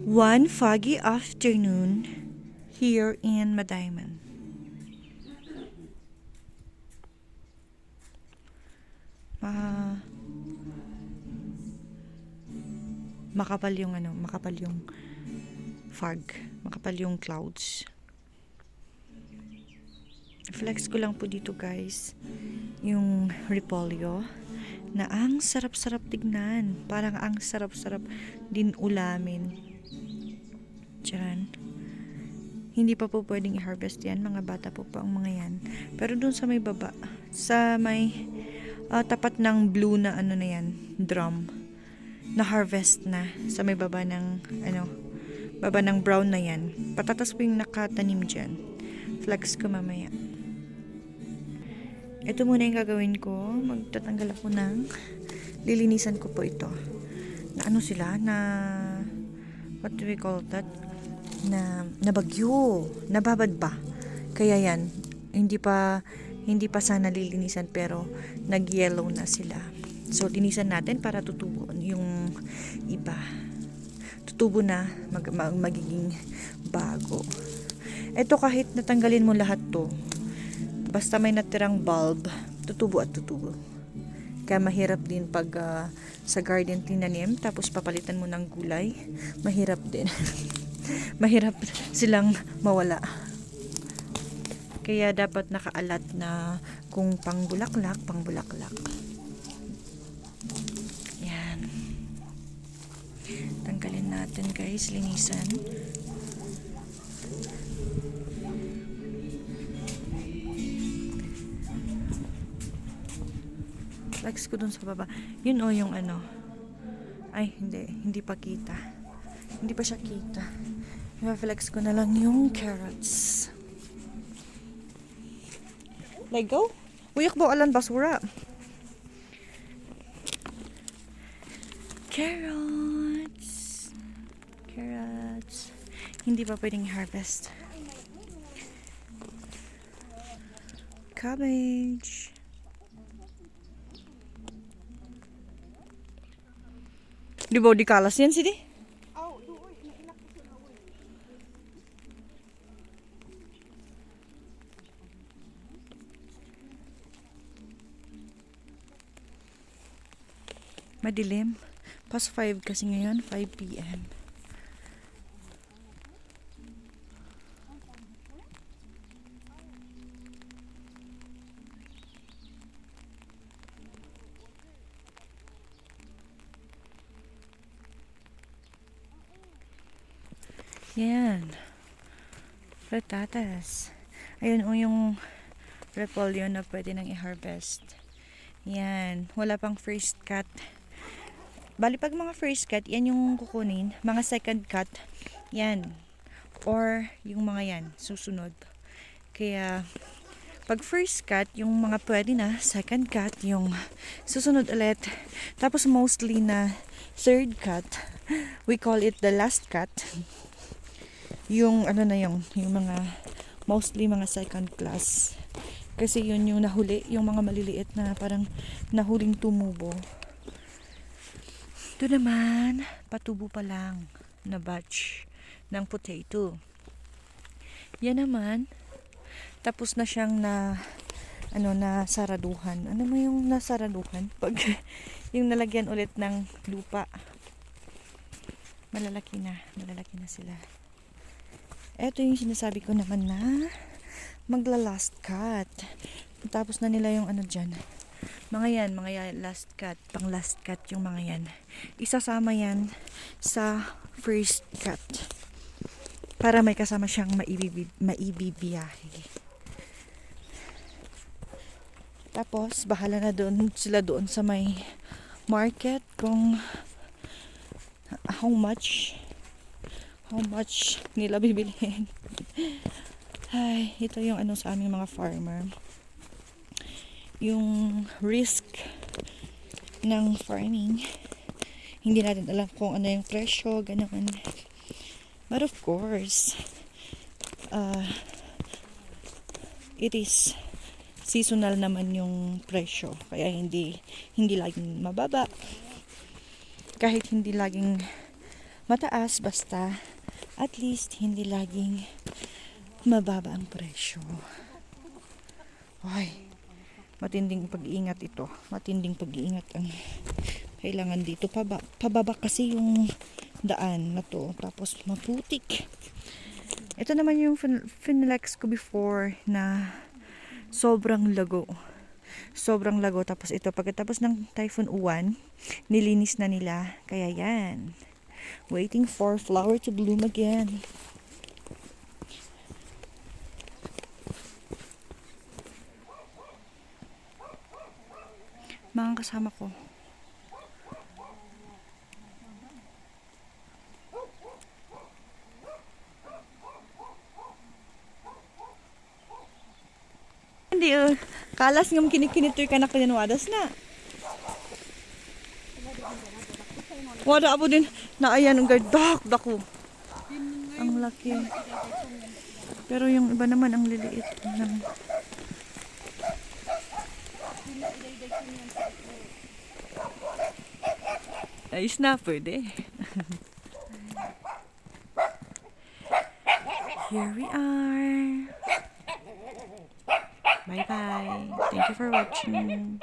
One foggy afternoon here in Madayman. Makapal yung makapal yung fog, makapal yung clouds. Flex ko lang po dito guys, yung repolyo na ang sarap-sarap tignan. Parang ang sarap-sarap din ulamin. Tiyan. Hindi pa po pwedeng i-harvest yan. Mga bata po pa ang mga yan. Pero dun sa may baba, sa may tapat ng blue na na yan, drum, na harvest na sa may baba ng baba ng brown na yan. Patatas po yung nakatanim dyan. Flex ko mamaya. Ito muna yung gagawin ko. Magtatanggal ako lilinisan ko po ito. Na sila, na what do we call that? Na bagyo. Nababad pa. Kaya yan, hindi pa sana lilinisan pero nag-yellow na sila. So, linisan natin para tutubo yung iba. Tutubo na, magiging bago. Ito kahit natanggalin mo lahat to, basta may natirang bulb, tutubo at tutubo. Kaya mahirap din pag sa garden tinanim, tapos papalitan mo ng gulay, mahirap din. Mahirap silang mawala. Kaya dapat nakaalat na kung pangbulaklak. Yan. Tanggalin natin guys, linisan. Flex ko dun sa baba. Yun yung ay hindi pa kita. Hindi pa siya kita. I-flex ko na lang yung carrots. Let go. Uyak ba alan basura? Carrots. Hindi pa pwedeng harvest. Cabbage. Di ba di kalas yan sidi? Madilim. Past 5 kasi ngayon, 5 p.m. Yan. Patatas. Ayun yung repolyo na pwede nang i-harvest. Yan. Wala pang first cut. Bali pag mga first cut, yan yung kukunin. Mga second cut, yan. Or yung mga yan, susunod. Kaya pag first cut, yung mga pwede na, second cut, yung susunod ulit. Tapos mostly na third cut, we call it the last cut. Yung yung mga mostly mga second class. Kasi yun yung nahuli, yung mga maliliit na parang nahuling tumubo. Ito naman, patubo pa lang na batch ng potato. Yan naman, tapos na siyang nasaraduhan. Ano mo yung nasaraduhan? Pag yung nalagyan ulit ng lupa. Malalaki na sila. Ito yung sinasabi ko naman na magla-last cut. Tapos na nila yung dyan. Mga yan, last cut, pang last cut yung mga yan. Isasama yan sa first cut. Para may kasama siyang maibibiyahe. Tapos, bahala na sila doon sa may market kung how much nila bibilihin. Ay, ito yung sa aming mga farmer. Yung risk ng farming, hindi natin alam kung ano yung presyo, ganoon. But of course, it is seasonal naman yung presyo, kaya hindi laging mababa, kahit hindi laging mataas basta at least hindi laging mababa ang presyo. Ay, matinding pag-iingat ito. Matinding pag-iingat ang kailangan dito. Pababa kasi yung daan na to. Tapos maputik. Ito naman yung Finlex ko before na sobrang lago. Sobrang lago. Tapos ito, pagkatapos ng Typhoon Uwan, nilinis na nila. Kaya yan. Waiting for flower to bloom again. Mga kasama ko. Hindi, kalas ng kinikinitoy ka na kinanwadas na. Wala po din na ayan ang gardak dako. Ang laki. Pero yung iba naman ang liliit ng ayos na, pwede. Here we are. Bye-bye. Thank you for watching.